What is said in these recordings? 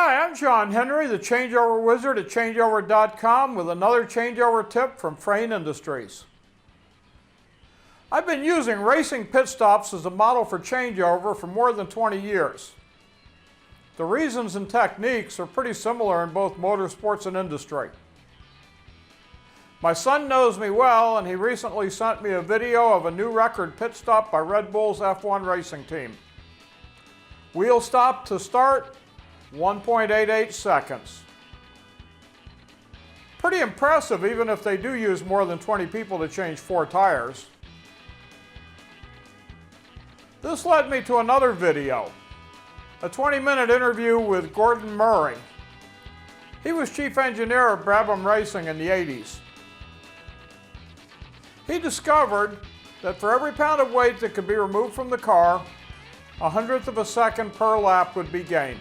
Hi, I'm John Henry, the changeover wizard at changeover.com with another changeover tip from Frayne Industries. I've been using racing pit stops as a model for changeover for more than 20 years. The reasons and techniques are pretty similar in both motorsports and industry. My son knows me well, and he recently sent me a video of a new record pit stop by Red Bull's F1 racing team. Wheel stop to start, 1.88 seconds. Pretty impressive even if they do use more than 20 people to change 4 tires. This led me to another video, a 20-minute interview with Gordon Murray. He was chief engineer at Brabham Racing in the 80s. He discovered that for every pound of weight that could be removed from the car, 1/100th of a second per lap would be gained.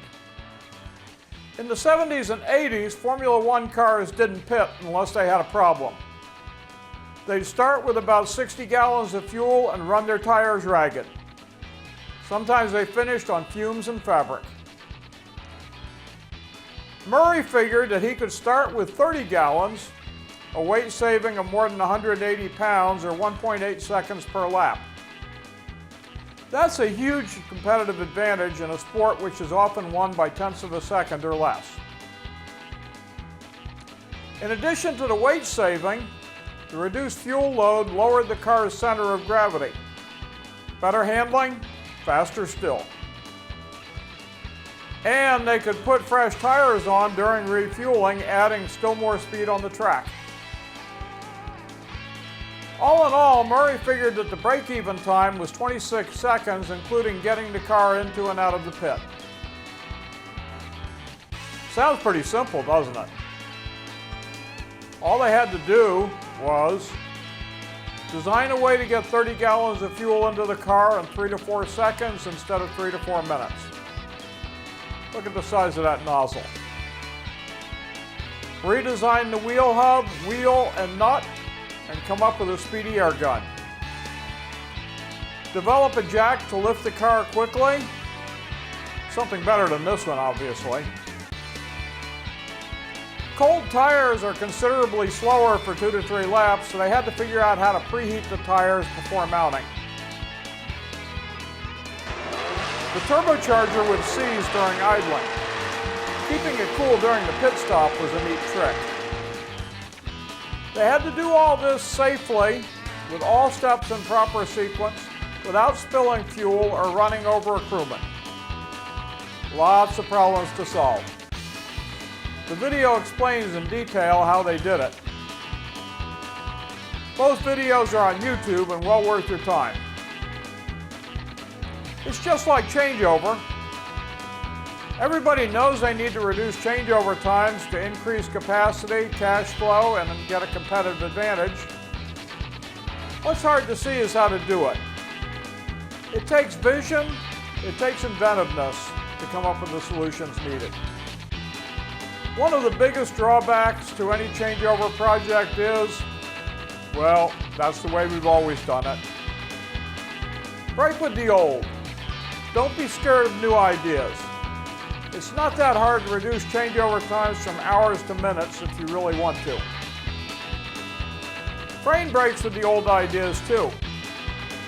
In the 70s and 80s, Formula One cars didn't pit unless they had a problem. They'd start with about 60 gallons of fuel and run their tires ragged. Sometimes they finished on fumes and fabric. Murray figured that he could start with 30 gallons, a weight saving of more than 180 pounds or 1.8 seconds per lap. That's a huge competitive advantage in a sport which is often won by tenths of a second or less. In addition to the weight saving, the reduced fuel load lowered the car's center of gravity. Better handling, faster still. And they could put fresh tires on during refueling, adding still more speed on the track. All in all, Murray figured that the break-even time was 26 seconds, including getting the car into and out of the pit. Sounds pretty simple, doesn't it? All they had to do was design a way to get 30 gallons of fuel into the car in 3 to 4 seconds instead of 3 to 4 minutes. Look at the size of that nozzle. Redesign the wheel hub, wheel, and nut, and come up with a speedy air gun. Develop a jack to lift the car quickly. Something better than this one, obviously. Cold tires are considerably slower for 2 to 3 laps, so they had to figure out how to preheat the tires before mounting. The turbocharger would seize during idling. Keeping it cool during the pit stop was a neat trick. They had to do all this safely, with all steps in proper sequence, without spilling fuel or running over a crewman. Lots of problems to solve. The video explains in detail how they did it. Both videos are on YouTube and well worth your time. It's just like changeover. Everybody knows they need to reduce changeover times to increase capacity, cash flow, and get a competitive advantage. What's hard to see is how to do it. It takes vision, it takes inventiveness to come up with the solutions needed. One of the biggest drawbacks to any changeover project is, well, that's the way we've always done it. Break with the old. Don't be scared of new ideas. It's not that hard to reduce changeover times from hours to minutes if you really want to. Frayne breaks with the old ideas too.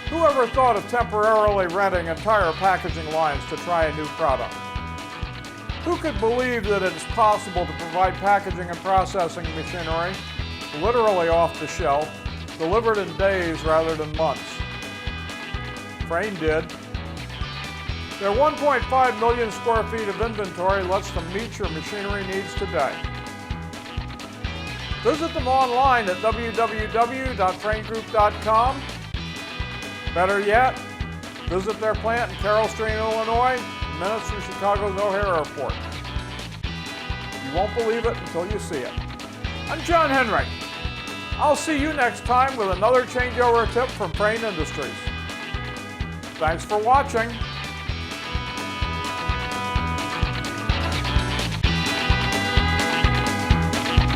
Who ever thought of temporarily renting entire packaging lines to try a new product? Who could believe that it's possible to provide packaging and processing machinery, literally off the shelf, delivered in days rather than months? Frayne did. Their 1.5 million square feet of inventory lets them meet your machinery needs today. Visit them online at www.fraynegroup.com. Better yet, visit their plant in Carroll Stream, Illinois, minutes from Chicago's O'Hare Airport. You won't believe it until you see it. I'm John Henry. I'll see you next time with another changeover tip from Frayne Industries. Thanks for watching.